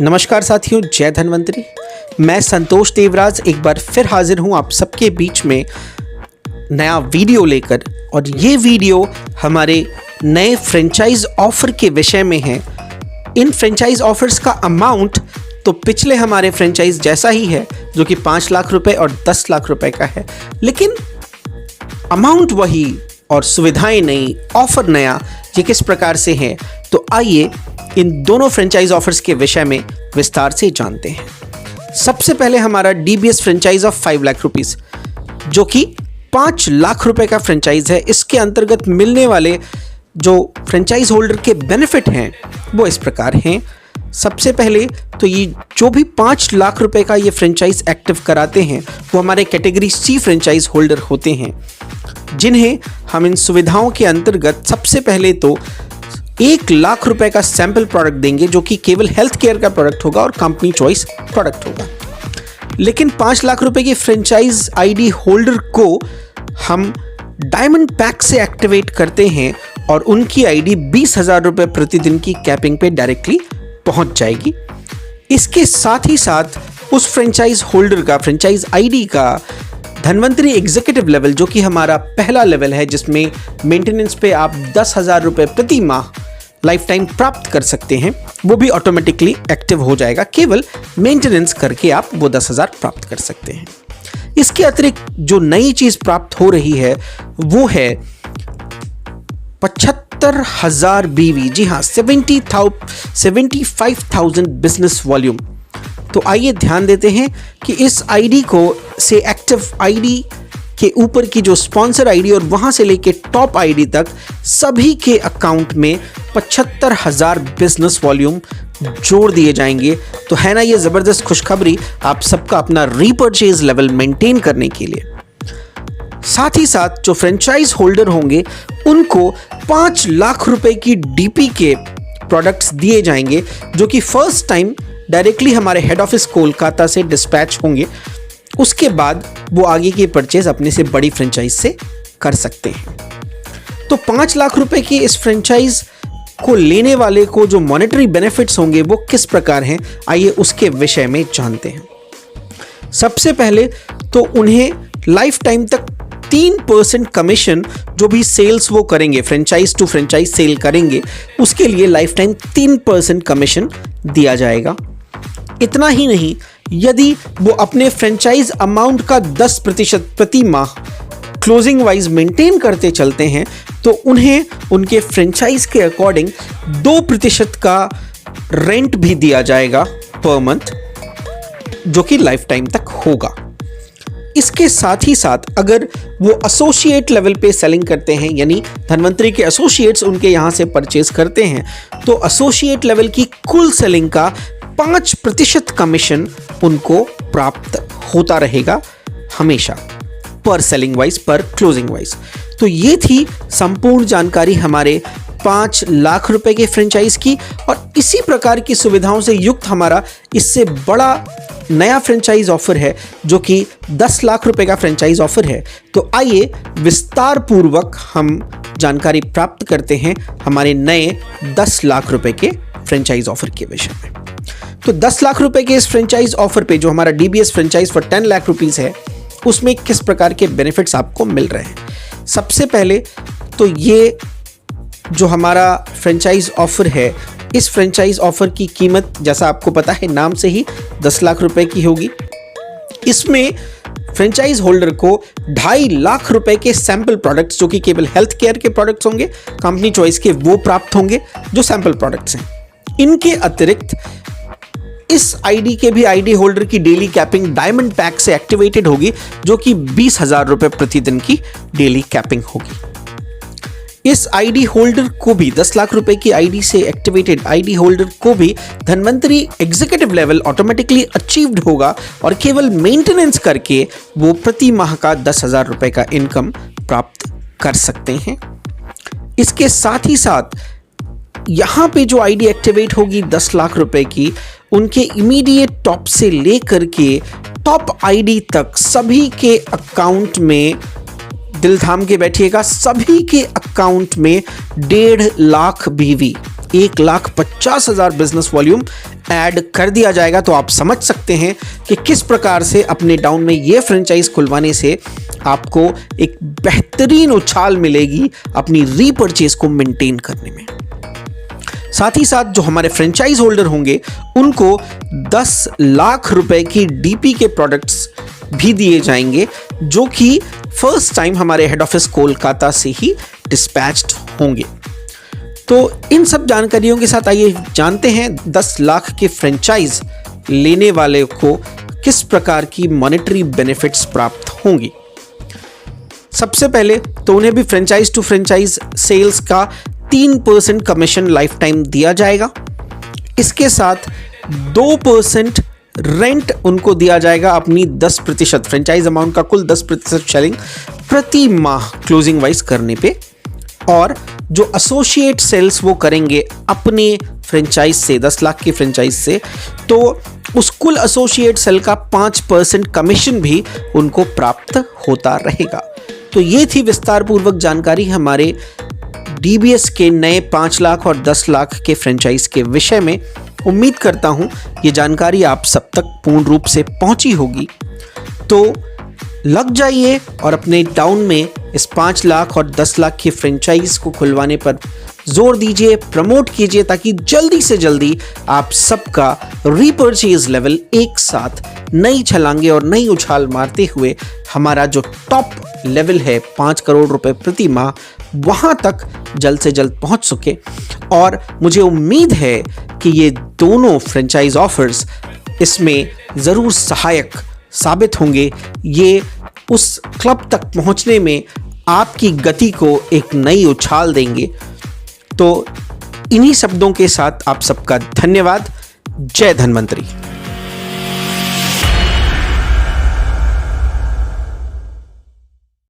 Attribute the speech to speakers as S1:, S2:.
S1: नमस्कार साथियों, जय धन्वंतरी। मैं संतोष देवराज एक बार फिर हाजिर हूं आप सबके बीच में नया वीडियो लेकर। और ये वीडियो हमारे नए फ्रेंचाइज ऑफर के विषय में है। इन फ्रेंचाइज ऑफर्स का अमाउंट तो पिछले हमारे फ्रेंचाइज जैसा ही है, जो कि 5 लाख रुपए और 10 लाख रुपए का है, लेकिन अमाउंट वही और सुविधाएं नई, ऑफर नया। ये किस प्रकार से है, तो आइए इन दोनों फ्रेंचाइज ऑफर्स के विषय में विस्तार से जानते हैं। सबसे पहले हमारा DBS franchise of 5 lakh rupees, जो कि 5 लाख रुपए का फ्रेंचाइज है। इसके अंतर्गत मिलने वाले जो फ्रेंचाइज होल्डर के बेनिफिट हैं वो इस प्रकार हैं। सबसे पहले तो ये जो भी 5 लाख रुपए का ये फ्रेंचाइज एक्टिव कराते हैं वो हमारे कैटेगरी सी फ्रेंचाइज होल्डर होते हैं, जिन्हें हम इन सुविधाओं के अंतर्गत सबसे पहले तो 1 लाख रुपए का सैंपल प्रोडक्ट देंगे, जो कि केवल हेल्थ केयर का प्रोडक्ट होगा और कंपनी चॉइस प्रोडक्ट होगा। लेकिन 5 लाख रुपए की फ्रेंचाइज आईडी होल्डर को हम डायमंड पैक से एक्टिवेट करते हैं और उनकी आईडी 20,000 रुपए प्रतिदिन की कैपिंग पे डायरेक्टली पहुंच जाएगी। इसके साथ ही साथ उस फ्रेंचाइज होल्डर का फ्रेंचाइज आईडी का धन्वंतरी एग्जीक्यूटिव लेवल, जो कि हमारा पहला लेवल है, जिसमें मेंटेनेंस पे आप 10,000 रुपए प्रति माह लाइफ टाइम प्राप्त कर सकते हैं, वो भी ऑटोमेटिकली एक्टिव हो जाएगा। केवल मेंटेनेंस करके आप वो 10,000 प्राप्त कर सकते हैं। इसके अतिरिक्त जो नई चीज प्राप्त हो रही है वो है 75,000 बीवी, जी हाँ 75,000 बिजनेस वॉल्यूम। तो आइए ध्यान देते हैं कि इस आईडी को से एक्टिव आईडी के ऊपर की जो स्पॉन्सर आईडी और वहां से लेके टॉप आईडी तक सभी के अकाउंट में 75,000 बिजनेस वॉल्यूम जोड़ दिए जाएंगे। तो है ना ये जबरदस्त खुशखबरी आप सबका अपना रीपर्चेज लेवल मेंटेन करने के लिए। साथ ही साथ जो फ्रेंचाइज होल्डर होंगे उनको 5 लाख रुपए की डीपी के प्रोडक्ट्स दिए जाएंगे, जो कि फर्स्ट टाइम डायरेक्टली हमारे हेड ऑफिस कोलकाता से डिस्पैच होंगे। उसके बाद वो आगे की परचेज अपने से बड़ी फ्रेंचाइज से कर सकते हैं। तो 5 लाख रुपए की इस फ्रेंचाइज को लेने वाले को जो मॉनेटरी बेनिफिट्स होंगे वो किस प्रकार हैं, आइए उसके विषय में जानते हैं। सबसे पहले तो उन्हें लाइफ टाइम तक 3% कमीशन, जो भी सेल्स वो करेंगे, फ्रेंचाइज टू फ्रेंचाइज सेल करेंगे, उसके लिए लाइफ टाइम 3% कमीशन दिया जाएगा। इतना ही नहीं, यदि वो अपने फ्रेंचाइज अमाउंट का 10% प्रति माह क्लोजिंग वाइज मेंटेन करते चलते हैं तो उन्हें उनके फ्रेंचाइज के अकॉर्डिंग 2% का रेंट भी दिया जाएगा पर मंथ, जो कि लाइफ टाइम तक होगा। इसके साथ ही साथ अगर वो एसोसिएट लेवल पे सेलिंग करते हैं, यानी धन्वंतरी के एसोसिएट्स उनके यहाँ से परचेज करते हैं, तो एसोसिएट लेवल की कुल सेलिंग का 5% कमीशन उनको प्राप्त होता रहेगा हमेशा, पर सेलिंग वाइज, पर क्लोजिंग वाइज। तो ये थी संपूर्ण जानकारी हमारे 5 लाख रुपए के फ्रेंचाइज की। और इसी प्रकार की सुविधाओं से युक्त हमारा इससे बड़ा नया फ्रेंचाइज ऑफर है, जो कि 10 लाख रुपए का फ्रेंचाइज ऑफर है। तो आइए विस्तार पूर्वक हम जानकारी प्राप्त करते हैं हमारे नए 10 लाख रुपए के फ्रेंचाइज ऑफर के विषय में। तो 10 लाख रुपए के इस फ्रेंचाइज ऑफर पे जो हमारा DBS franchise for 10 lakh rupees है, उसमें किस प्रकार के बेनिफिट्स आपको मिल रहे हैं। सबसे पहले तो ये जो हमारा फ्रेंचाइज ऑफर है, इस फ्रेंचाइज ऑफर की कीमत जैसा आपको पता है नाम से ही 10 लाख रुपए की होगी। इसमें फ्रेंचाइज होल्डर को 2.5 लाख रुपए के सैंपल प्रोडक्ट्स, जो कि केवल हेल्थ केयर के प्रोडक्ट्स होंगे, कंपनी चॉइस के, वो प्राप्त होंगे जो सैंपल प्रोडक्ट्स हैं। इनके अतिरिक्त इस आईडी के भी आईडी होल्डर की डेली कैपिंग डायमंड पैक से एक्टिवेटेड होगी, जो कि 20,000 रुपए प्रतिदिन की डेली कैपिंग होगी। इस आईडी होल्डर को भी 10 लाख रुपए की आईडी से एक्टिवेटेड आईडी होल्डर को भी Dhanvantari executive level automatically achieved होगा और केवल मेंटेनेंस करके वो प्रति माह का 10,000 रुपए का इनकम प्राप्त कर सकते हैं। इसके साथ ही साथ यहाँ पे जो आईडी एक्टिवेट होगी 10 लाख रुपए की, उनके इमीडिएट टॉप से लेकर के टॉप आईडी तक सभी के अकाउंट में, दिल थाम के बैठिएगा, सभी के अकाउंट में 1.5 लाख बीवी 1,50,000 बिजनेस वॉल्यूम ऐड कर दिया जाएगा। तो आप समझ सकते हैं कि किस प्रकार से अपने टाउन में ये फ्रेंचाइज खुलवाने से आपको एक बेहतरीन उछाल मिलेगी अपनी रीपर्चेज को मेंटेन करने में। साथ ही साथ जो हमारे फ्रेंचाइज होल्डर होंगे उनको 10 लाख रुपए की डीपी के प्रोडक्ट्स भी दिए जाएंगे, जो कि फर्स्ट टाइम हमारे हेड ऑफिस कोलकाता से ही डिस्पैच्ड होंगे। तो इन सब जानकारियों के साथ आइए जानते हैं 10 लाख के फ्रेंचाइज लेने वाले को किस प्रकार की मॉनेटरी बेनिफिट्स प्राप्त होंगी। सबसे पहले तो उन्हें भी फ्रेंचाइज टू फ्रेंचाइज सेल्स का 3% कमीशन लाइफ टाइम दिया जाएगा। इसके साथ 2% रेंट उनको दिया जाएगा अपनी 10% फ्रेंचाइज अमाउंट का कुल 10% सेलिंग प्रति माह क्लोजिंग वाइज करने पे। और जो एसोसिएट सेल्स वो करेंगे अपने फ्रेंचाइज से 10 लाख की फ्रेंचाइज से, तो उस कुल एसोसिएट सेल का 5% कमीशन भी उनको प्राप्त होता रहेगा। तो ये थी विस्तार पूर्वक जानकारी हमारे डीबीएस के नए 5 लाख और 10 लाख के फ्रेंचाइज के विषय में। उम्मीद करता हूं ये जानकारी आप सब तक पूर्ण रूप से पहुंची होगी। तो लग जाइए और अपने टाउन में इस 5 लाख और 10 लाख की फ्रेंचाइज को खुलवाने पर जोर दीजिए, प्रमोट कीजिए, ताकि जल्दी से जल्दी आप सबका रीपर्चेज लेवल एक साथ नई छलांगे और नई उछाल मारते हुए हमारा जो टॉप लेवल है 5 करोड़ रुपए प्रति माह, वहां तक जल्द से जल्द पहुंच सके। और मुझे उम्मीद है कि ये दोनों फ्रेंचाइज ऑफर्स इसमें ज़रूर सहायक साबित होंगे। ये उस क्लब तक पहुंचने में आपकी गति को एक नई उछाल देंगे। तो इन्हीं शब्दों के साथ आप सबका धन्यवाद। जय धन्वंतरी।